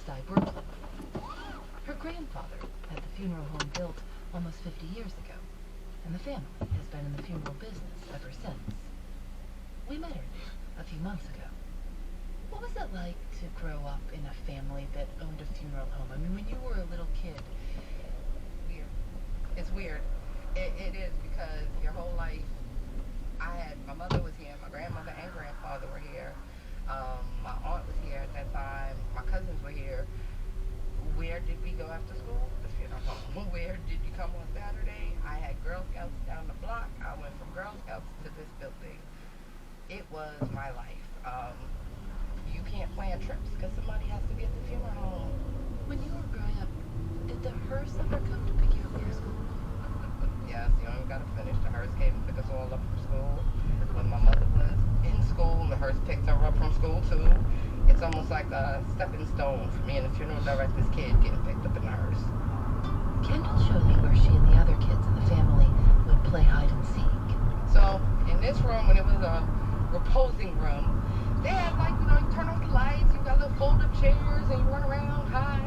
Side, Brooklyn. Her grandfather had the funeral home built almost 50 years ago, and the family has been in the funeral business ever since. We met her there a few months ago. What was it like to grow up in a family that owned a funeral home? I mean, when you were a little kid. Weird. It's weird. It is because your whole life, my mother was here, my grandmother and grandfather were here. My aunt was here at that time. My cousins were here. Where did we go after school? The funeral home. Where did you come on Saturday? I had Girl Scouts down the block. I went from Girl Scouts to this building. It was my life. You can't plan trips because somebody has to be at the funeral home. When you were growing up, did the hearse ever come to pick you up from school? Yes, you only got to finish. The hearse came and picked us all up from school. When my mother was in school, the hearse picked her up from school too. It's almost like a stepping stone for me and the funeral director's kid getting picked up in the hearse. Kendall showed me where she and the other kids in the family would play hide and seek. So in this room, when it was a reposing room, they had you turn on the lights, you got little fold-up chairs, and you run around, hide.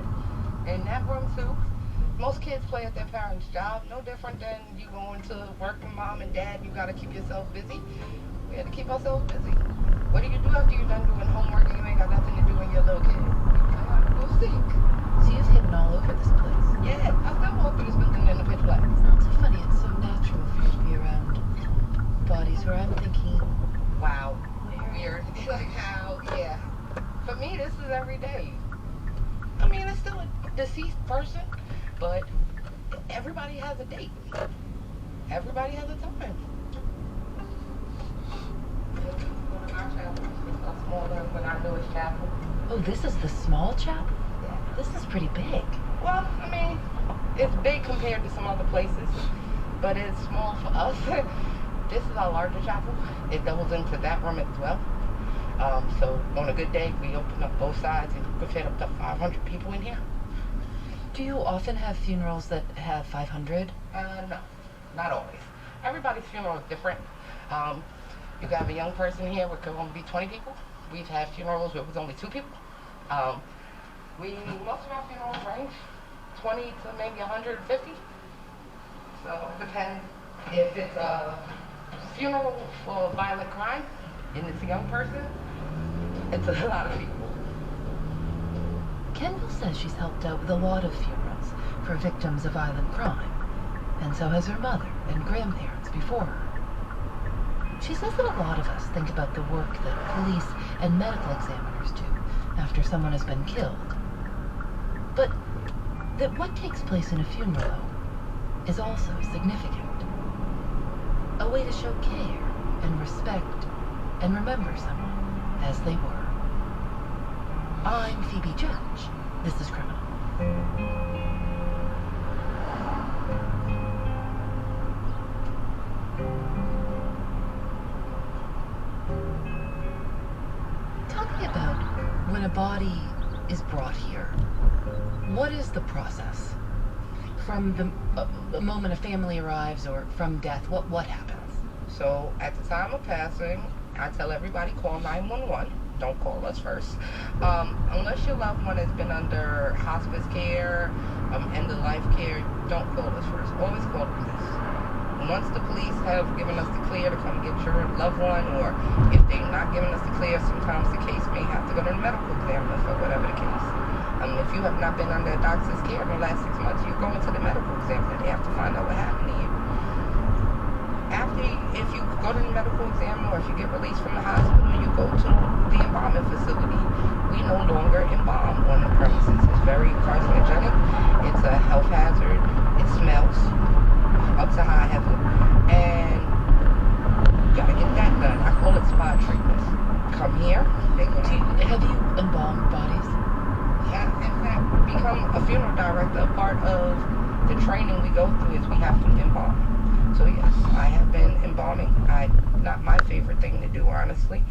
In that room too, most kids play at their parents' job, no different than you going to work with mom and dad. You got to keep yourself busy. We had to keep ourselves busy. What do you do after you're done doing homework and you ain't got nothing to do when you're a little kid? I got to go seek. So you've hidden all over this place. Yeah, I still walk through this building in the pitch black. It's not so funny. It's so natural for you to be around bodies where I'm thinking, wow, weird. Like how, yeah. For me, this is every day. I mean, it's still a deceased person, but everybody has a date. Everybody has a time. Our chapel is smaller than our newest chapel. oh, this is the small chapel? Yeah. This is pretty big. Well, I mean, it's big compared to some other places, but it's small for us. This is our larger chapel. It doubles into that room as well. So on a good day, we open up both sides and you can fit up to 500 people in here. Do you often have funerals that have 500? No, not always. Everybody's funeral is different. You can have a young person here where it could only be 20 people. We've had funerals where it was only 2 people. Most of our funerals range 20 to maybe 150. So it depends if it's a funeral for violent crime and it's a young person. It's a lot of people. Kendall says she's helped out with a lot of funerals for victims of violent crime, and so has her mother and grandparents before her. She says that a lot of us think about the work that police and medical examiners do after someone has been killed, but that what takes place in a funeral home is also significant. A way to show care and respect and remember someone as they were. I'm Phoebe Judge. This is Criminal. Tell me about when a body is brought here. What is the process? From the moment a family arrives or from death, what happens? So at the time of passing, I tell everybody call 911. Don't call us first. Unless your loved one has been under hospice care, end-of-life care, don't call us first. Always call the police. Once the police have given us the clear to come get your loved one, or if they're not giving us the clear, sometimes the case may have to go to the medical examiner for whatever the case. If you have not been under a doctor's care in the last 6 months, you're going to the medical examiner. They have to find out what happened to you. If you go to the medical examiner or if you get released from the hospital, you go to the embalming facility. We no longer embalm on the premises. It's very carcinogenic. It's a health hazard. It smells up to high heaven. And you gotta get that done. I call it spa treatments. Come here. Have you embalmed bodies? Yeah, in fact, become a funeral director. Part of the training we go through is we have to embalm. So yes, I have been embalming. Not my favorite thing to do, honestly.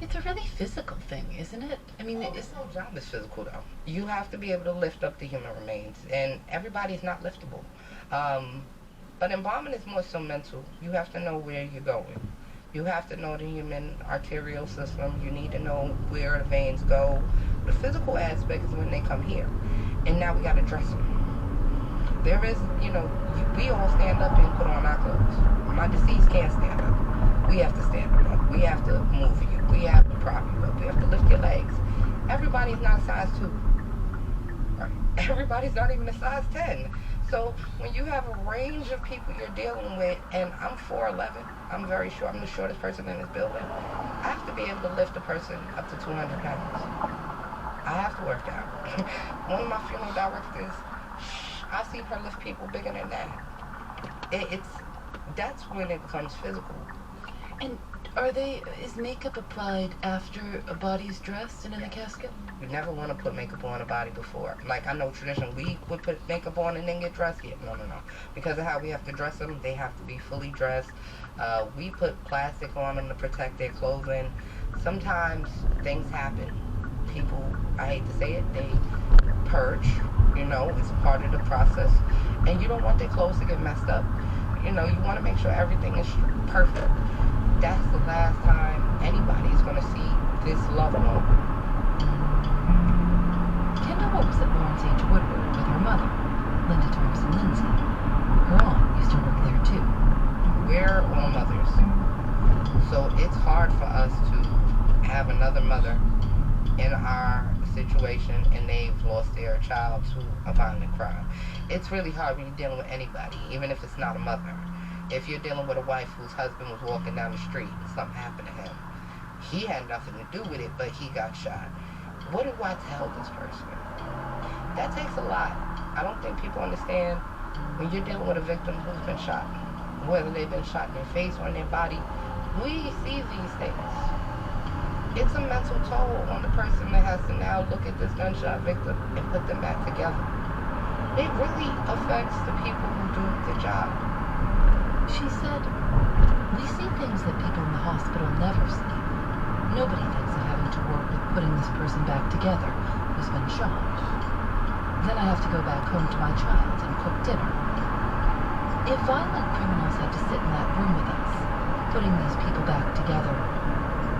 It's a really physical thing, isn't it? I mean, this whole job is physical, though. You have to be able to lift up the human remains, and everybody's not liftable. But embalming is more so mental. You have to know where you're going. You have to know the human arterial system. You need to know where the veins go, The physical aspect is when they come here. And now we got to dress them. There is, we all stand up and put on our clothes. My deceased can't stand up. We have to stand them up. We have to move you. We have to prop you up. We have to lift your legs. Everybody's not a size 2. Right? Everybody's not even a size 10. So when you have a range of people you're dealing with, and I'm 4'11", I'm very short, I'm the shortest person in this building, I have to be able to lift a person up to 200 pounds. I have to work out. One of my funeral directors, I've seen her lift people bigger than that. That's when it becomes physical. And is makeup applied after a body's dressed and in the casket? You never want to put makeup on a body before. Like, I know traditionally we would put makeup on and then get dressed. Yeah, no. Because of how we have to dress them, they have to be fully dressed. We put plastic on them to protect their clothing. Sometimes things happen. People, I hate to say it, they purge. It's part of the process. And you don't want their clothes to get messed up. You want to make sure everything is perfect. That's the last time anybody's going to see this loved one. Kendall works at Lawrence H. Woodward with her mother, Linda Thompson Lindsay. Her aunt used to work there too. We're all mothers. So it's hard for us to have another mother in our situation and they've lost their child to a violent crime. It's really hard when you're dealing with anybody, even if it's not a mother. If you're dealing with a wife whose husband was walking down the street and something happened to him, he had nothing to do with it, but he got shot. What do I tell this person? That takes a lot. I don't think people understand when you're dealing with a victim who's been shot, whether they've been shot in their face or in their body. We see these things. It's a mental toll on the person that has to now look at this gunshot victim and put them back together. It really affects the people who do the job. She said, "We see things that people in the hospital never see. Nobody thinks of having to work with putting this person back together who's been shot. Then I have to go back home to my child and cook dinner. If violent criminals had to sit in that room with us, putting these people back together,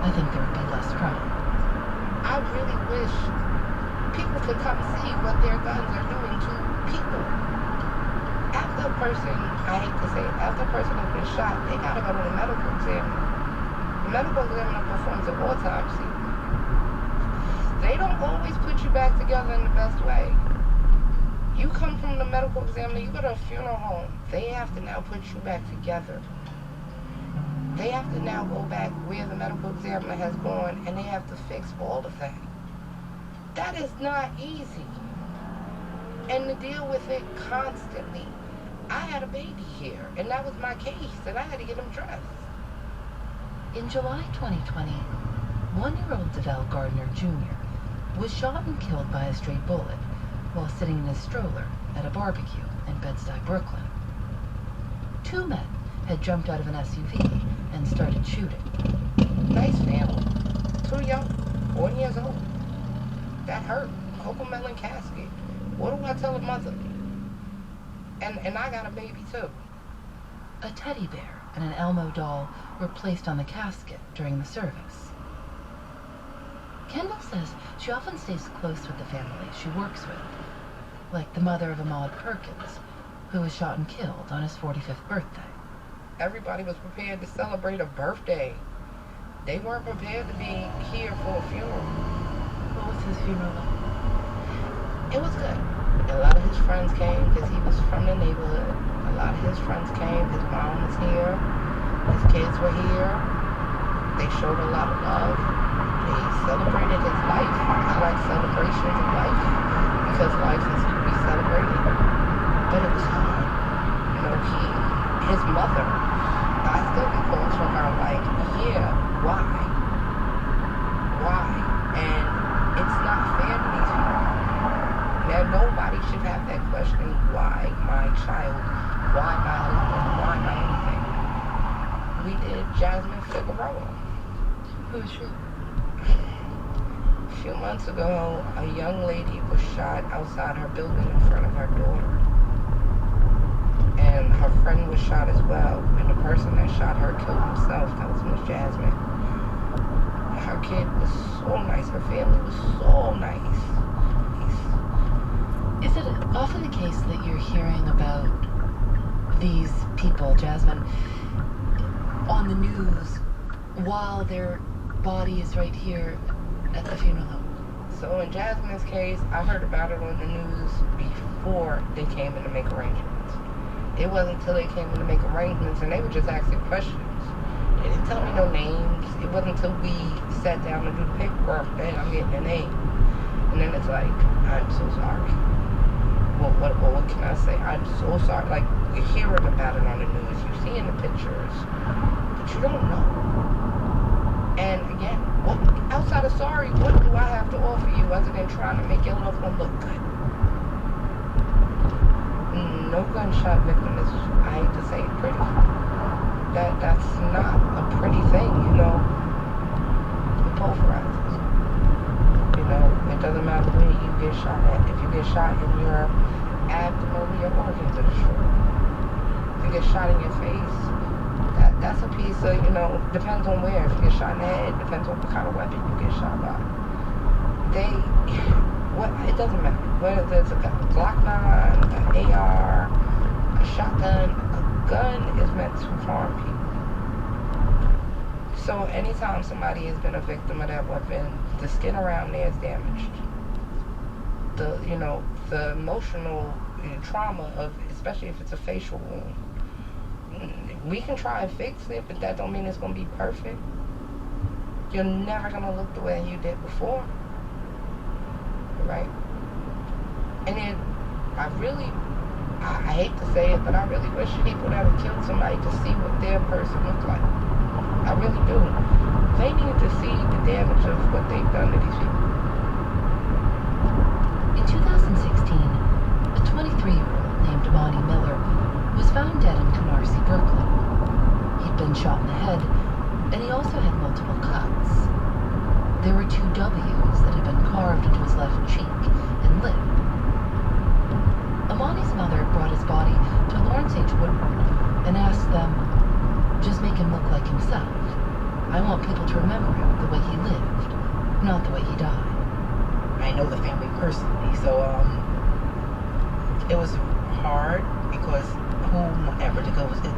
I think there would be less crime." I really wish people could come see what their guns are doing to people. After a person, I hate to say it, after a person has been shot, they gotta go to the medical examiner. The medical examiner performs an autopsy. They don't always put you back together in the best way. You come from the medical examiner, you go to a funeral home, they have to now put you back together. They have to now go back where the medical examiner has gone and they have to fix all of that. That is not easy. And to deal with it constantly. I had a baby here, and that was my case, and I had to get him dressed. In July 2020, 1-year-old DeVal Gardner Jr. was shot and killed by a stray bullet while sitting in his stroller at a barbecue in Bed-Stuy, Brooklyn. 2 men had jumped out of an SUV and started shooting. Nice family. 2 young, 1 years old. That hurt. Cocomelon casket. What do I tell a mother? And I got a baby too. A teddy bear and an Elmo doll were placed on the casket during the service. Kendall says she often stays close with the family she works with, like the mother of Ahmaud Perkins, who was shot and killed on his 45th birthday. Everybody was prepared to celebrate a birthday. They weren't prepared to be here for a funeral. What was his funeral like? It was good. A lot of his friends came because he was from the neighborhood. A lot of his friends came. His mom was here. His kids were here. They showed a lot of love. They celebrated his life. I like celebrations of life because life is to be celebrated. But it was hard. His mother, I still get calls from her like, yeah, why? Why? And it's not fair to these people. Now, nobody should have that question, why my child, why my husband, why my anything. We did Jasmine Figueroa. Who is she? A few months ago, a young lady was shot outside her building in front of her daughter. And her friend was shot as well. And the person that shot her killed himself. That was Miss Jasmine. Her kid was so nice. Her family was so nice. often the case that you're hearing about these people, Jasmine, on the news while their body is right here at the funeral home? So in Jasmine's case, I heard about it on the news before they came in to make arrangements. It wasn't until they came in to make arrangements and they were just asking questions. They didn't tell me no names. It wasn't until we sat down to do the paperwork that I'm getting a name. And then it's like, I'm so sorry. Well, what can I say? I'm so sorry. Like, you're hearing about it on the news. You're seeing the pictures. But you don't know. And again, outside of sorry, what do I have to offer you other than trying to make your loved one look good? No gunshot victim is, I hate to say it, pretty. That's not a pretty thing, you know. It pulverizes. You know, it doesn't matter where you get shot at. If you get shot in your abdomen, your organs are destroyed. If you get shot in your face, that's a piece of, you know, depends on where. If you get shot in the head, depends on what kind of weapon you get shot by. It doesn't matter. Whether it's a Glock 9, an AR, a shotgun, a gun is meant to harm people. So anytime somebody has been a victim of that weapon, the skin around there is damaged. The emotional trauma of, especially if it's a facial wound, we can try and fix it, but that don't mean it's going to be perfect. You're never going to look the way you did before. Right? And then, I hate to say it, but I really wish people that have killed somebody to see what their person looked like. I really do. They need to see the damage of what they've done to these people. In 2016, a 23-year-old named Amani Miller was found dead in Canarsie, Brooklyn. He'd been shot in the head, and he also had multiple cuts. There were 2 W's that had been carved into his left cheek and lip. Amani's mother brought his body to Lawrence H. Woodward and asked them, just make him look like himself. I want people to remember him the way he lived, not the way he died. I know the family personally, so it was hard because whomever to go it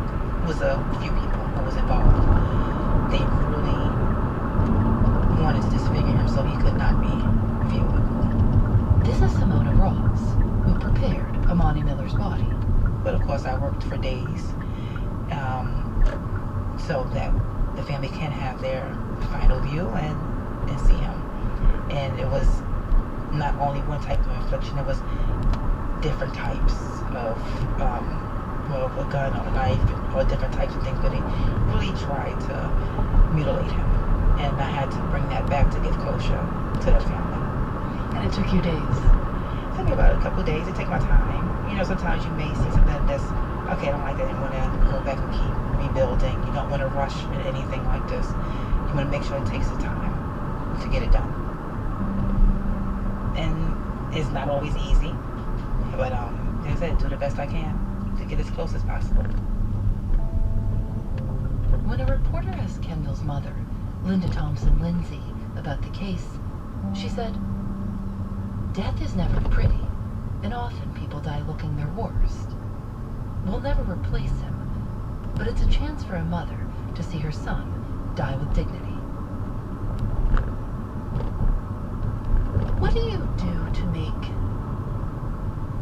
was a few people who was involved. They really wanted to disfigure him so he could not be viewed. This is Simona Ross, who prepared Amani Miller's body. But of course I worked for days so that the family can have their final view and see him. And it was not only one type of infliction, it was different types of a gun or a knife or different types of things, but they really tried to mutilate him. And I had to bring that back to give closure to the family. And it took you days? It took me about a couple of days. It took my time. You know, sometimes you may see something that's, okay, I don't like that. You want to go back and keep rebuilding. You don't want to rush in anything like this. You want to make sure it takes the time to get it done. And it's not always easy, but like I said, do the best I can to get as close as possible. When a reporter asked Kendall's mother, Linda Thompson Lindsay, about the case, she said, death is never pretty, and often people die looking their worst. We'll never replace him, but it's a chance for a mother to see her son die with dignity. What do you do to make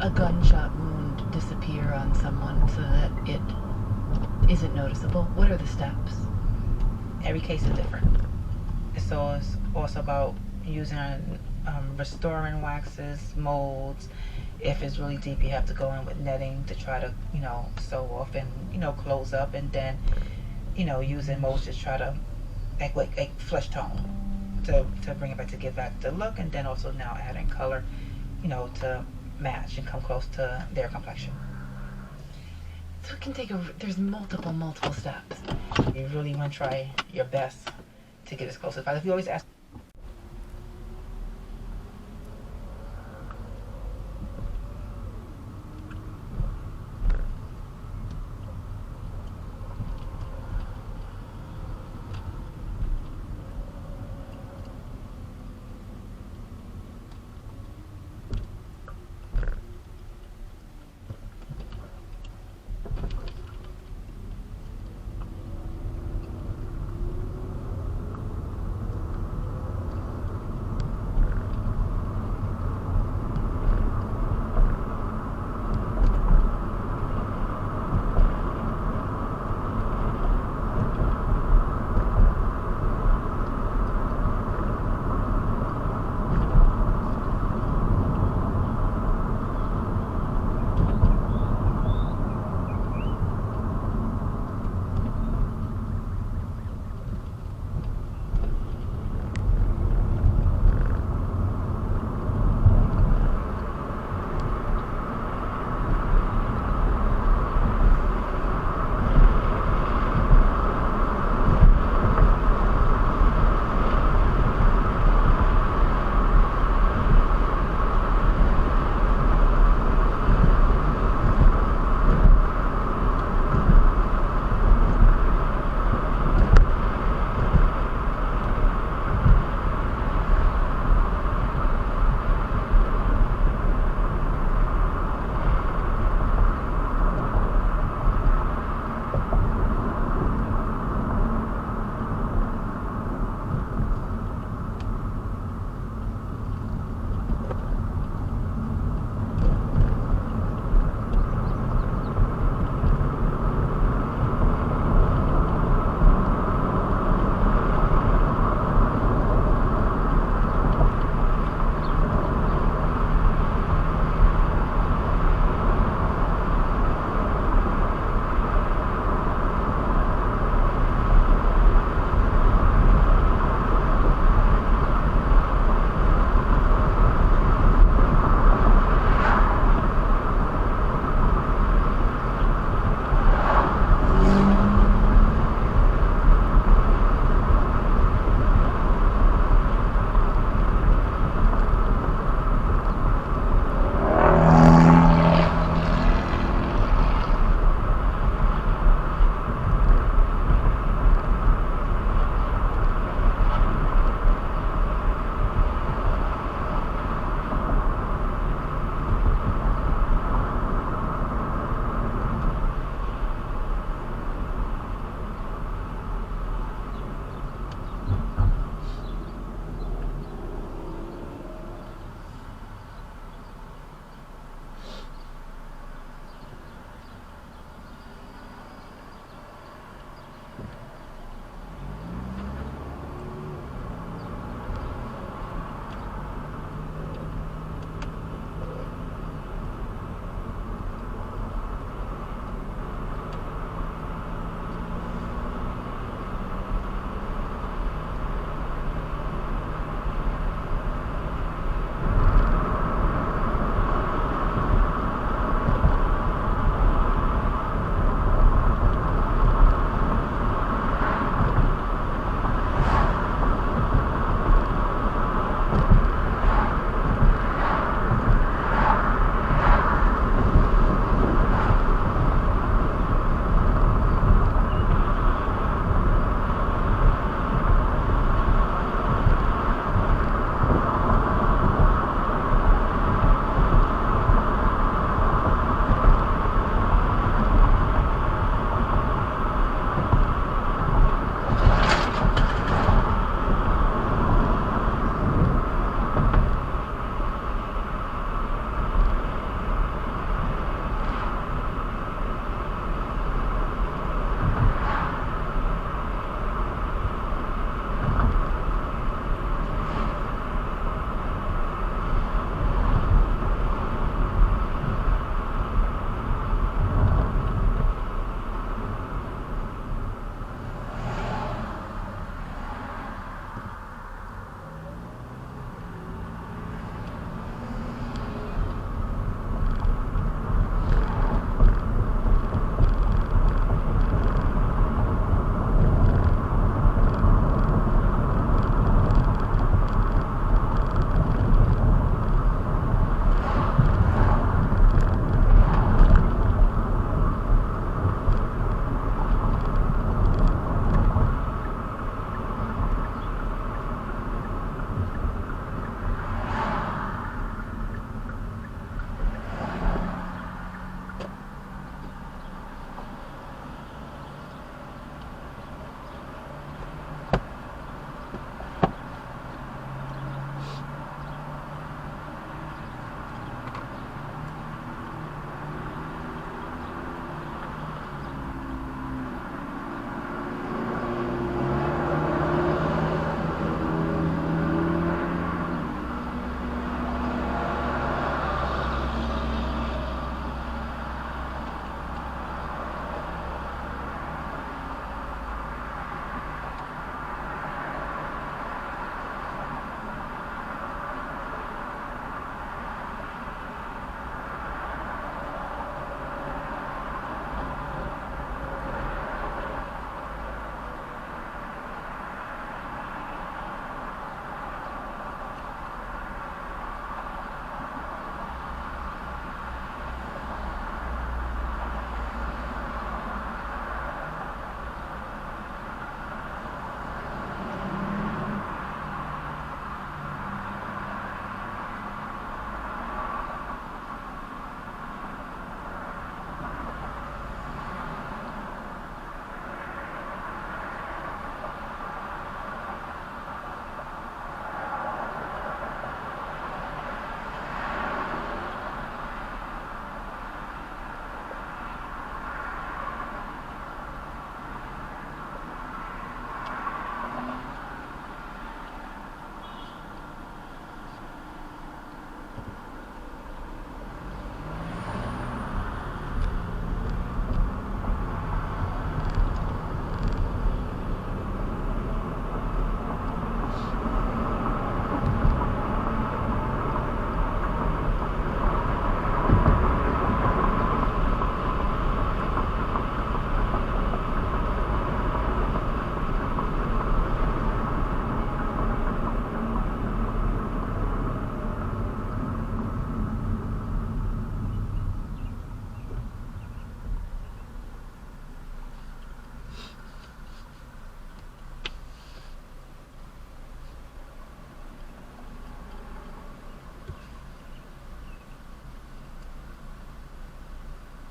a gunshot wound disappear on someone so that it isn't noticeable? What are the steps? Every case is different. So it's also about using restoring waxes, molds. If it's really deep, you have to go in with netting to try to, sew off and, close up, and then, using molds to try to like flesh tone to bring it back, to give back the look, and then also now adding color, to match and come close to their complexion. So it can take there's multiple steps. You really want to try your best to get as close as possible. If you always ask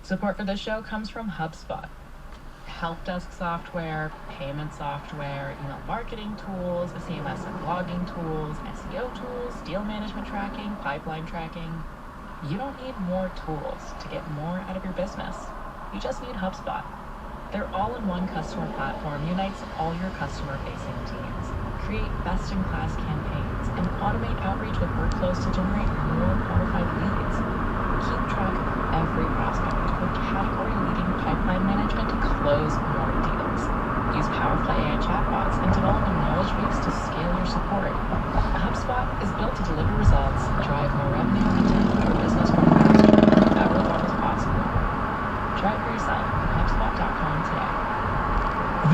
Support for this show comes from HubSpot. Help desk software, payment software, email marketing tools, CMS and logging tools, SEO tools, deal management tracking, pipeline tracking. You don't need more tools to get more out of your business. You just need HubSpot. Their all-in-one customer platform unites all your customer-facing teams, create best-in-class campaigns, and automate outreach with workflows to generate more qualified leads. Keep track of every prospect with category-leading pipeline management to close more deals. Use powerful AI chatbots and develop a knowledge base to scale your support. HubSpot is built to deliver results, drive more revenue, and take your business from faster than you ever thought was possible. Try it for yourself at HubSpot.com today.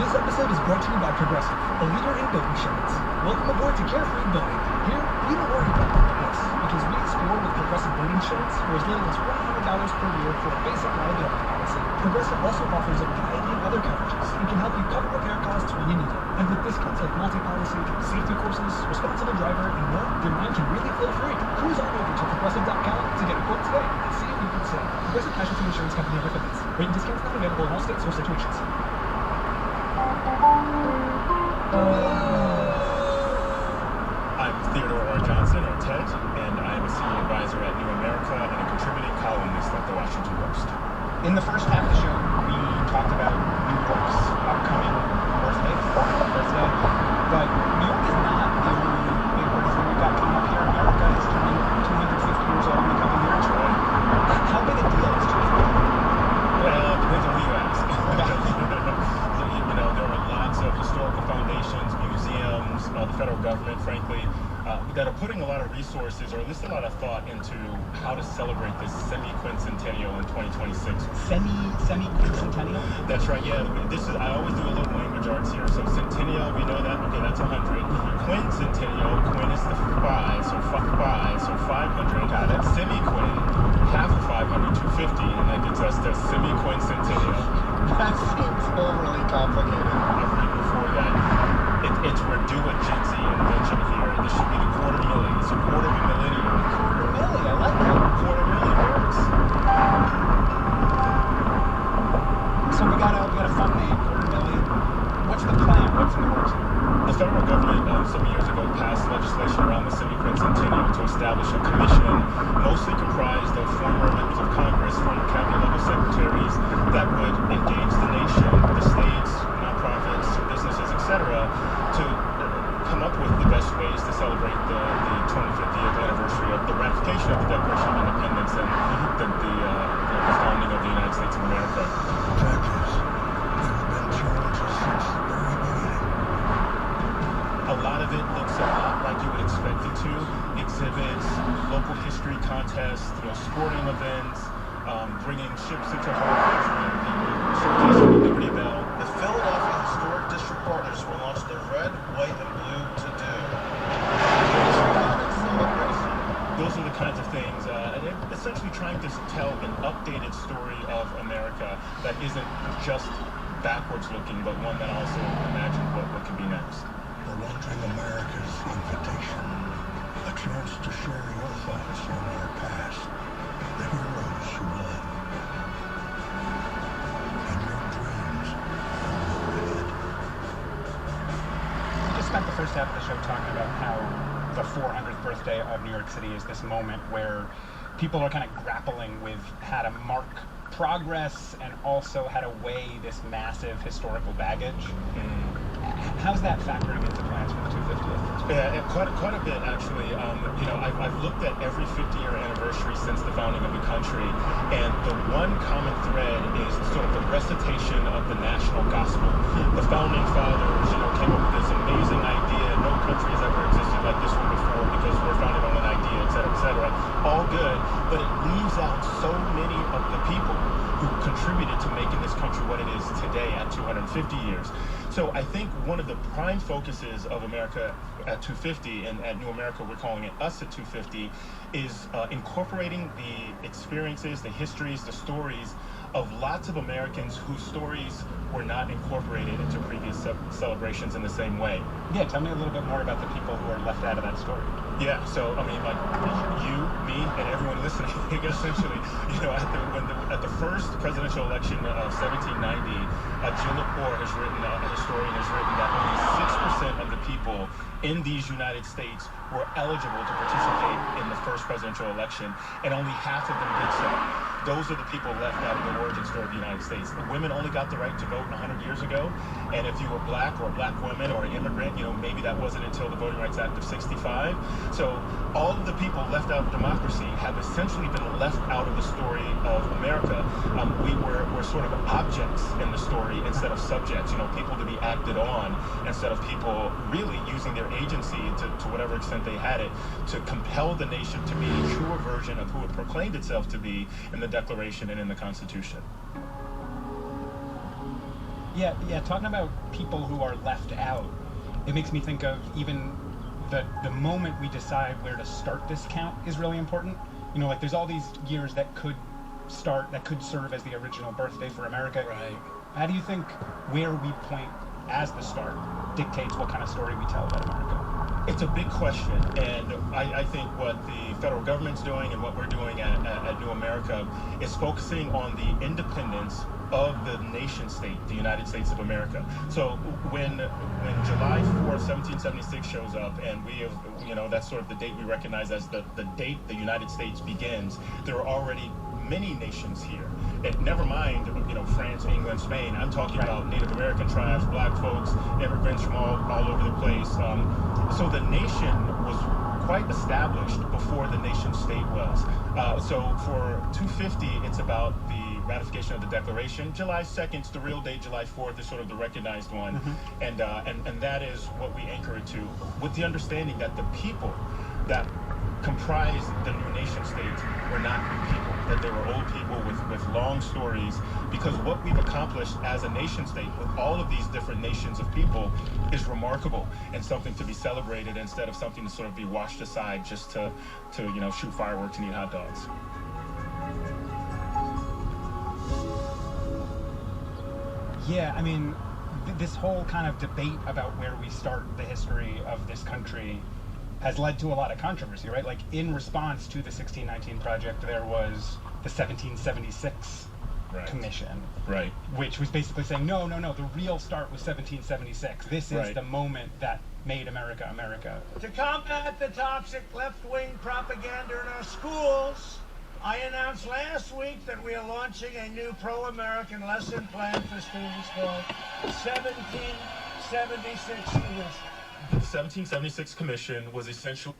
This episode is brought to you by Progressive, a leader in boat insurance. Welcome aboard to Carefree Boating. Here, we don't worry about the price, because we explore with Progressive boat insurance for as little as $100 per year for a basic liability policy. Progressive also offers a variety of other coverages and can help you cover repair costs when you need it. And with discounts like multi-policy, safety courses, responsible driver, and more, your mind can really feel free. Cruise on over to Progressive.com to get a quote today and see if you can save. Progressive Casualty Insurance Company of affiliates. Rate and discounts not available in all states or situations. I'm Theodore R. Johnson, or Ted, and I am a senior advisor at New America and a contributing columnist at the Washington Post. In the first half of the show, we talked about New York's upcoming birthday, but New York is not the only big birthday we've got coming up here. America is turning 250 years old in a couple years. How big a deal is 250? Well, it depends on who you ask. There are lots of historical foundations, museums, the federal government, frankly, that are putting a lot of resources or at least a lot of thought into how to celebrate this semi-quincentennial in 2026. Semi-quincentennial? That's right, yeah. I always do a little language arts here. So centennial, we know that, okay, that's 100. Quincentennial, quin is the 5, so 500. Got it. Semi-quin, half of 500, 250, and that gets us to semi-quincentennial. That seems overly complicated. I've written before that. It's we're due a Gen Z invention here. This should be the quarter milli. It's a quarter of a millennium. Quarter milli, I like that. Quarter milli works. So we got a fun name, quarter million. What's the plan? What's in the works? The federal government some years ago passed legislation around the semi-quincentennial to establish a commission mostly comprised of former members of Congress, former cabinet-level secretaries that would engage the nation, the states, nonprofits, businesses, etc., to come up with the best ways to celebrate the 250th anniversary of the ratification of the Declaration of Independence and the founding of the United States of America. A lot of it looks a lot like you would expect it to. Exhibits, local history contests, sporting events, bringing ships into harbors, showcasing the Liberty Bell. The Philadelphia Historic District Partners will launch the Red, White, and Blue To-Do. Those are the kinds of things. And they're essentially trying to tell an updated story of America that isn't just backwards looking, but one that also imagines what could be next. We're launching America's invitation. A chance to share your thoughts on our past, the heroes who led, and your dreams ahead. We just spent the first half of the show talking about how the 400th birthday of New York City is this moment where people are kind of grappling with how to mark progress and also how to weigh this massive historical baggage. How's that factoring into plans for the 250th? Yeah, quite a bit actually. I've looked at every 50-year anniversary since the founding of the country, and the one common thread is sort of the recitation of the national gospel. The founding fathers, came up with this amazing idea. No country has ever existed like this one before because we're founded on an idea, et cetera, et cetera. All good, but it leaves out so many of the people who contributed to making this country what it is today at 250 years. So I think one of the prime focuses of America at 250, and at New America we're calling it Us at 250, is incorporating the experiences, the histories, the stories of lots of Americans whose stories were not incorporated into previous celebrations in the same way. Yeah, tell me a little bit more about the people who are left out of that story. Yeah, so I mean, like you, me, and everyone listening, essentially, at the first presidential election of 1790, Jill Lepore has written, a historian has written that only 6% of the people in these United States were eligible to participate in the first presidential election, and only half of them did so. Those are the people left out of the origin story of the United States. The women only got the right to vote 100 years ago, and if you were black or a black woman or an immigrant, maybe that wasn't until the Voting Rights Act of 65. So all of the people left out of democracy have essentially been left out of the story of America. We're sort of objects in the story instead of subjects, people to be acted on instead of people really using their agency to whatever extent they had it to compel the nation to be a truer version of who it proclaimed itself to be in the Declaration and in the Constitution. Yeah, talking about people who are left out, it makes me think of even the moment we decide where to start this count is really important. Like there's all these years that could serve as the original birthday for America. Right. How do you think where we point as the start dictates what kind of story we tell about America? It's a big question, and I think what the federal government's doing and what we're doing at New America is focusing on the independence of the nation state, the United States of America. So when July 4th, 1776 shows up, and we have, that's sort of the date we recognize as the date the United States begins, there are already many nations here. And never mind, France, England, Spain. I'm talking about Native American tribes, black folks, immigrants from all over the place. So the nation was quite established before the nation state was. So for 250, it's about the ratification of the Declaration. July 2nd is the real date. July 4th is sort of the recognized one. Mm-hmm. And that is what we anchor it to, with the understanding that the people that comprise the new nation states were not new people, that they were old people with long stories, because what we've accomplished as a nation state with all of these different nations of people is remarkable and something to be celebrated instead of something to sort of be washed aside just to shoot fireworks and eat hot dogs. Yeah, I mean, this whole kind of debate about where we start the history of this country has led to a lot of controversy, right? Like, in response to the 1619 Project, there was the 1776 Commission, right, which was basically saying, no, the real start was 1776. This is the moment that made America America. To combat the toxic left-wing propaganda in our schools, I announced last week that we are launching a new pro-American lesson plan for students called 1776 Commission. The 1776 Commission was essentially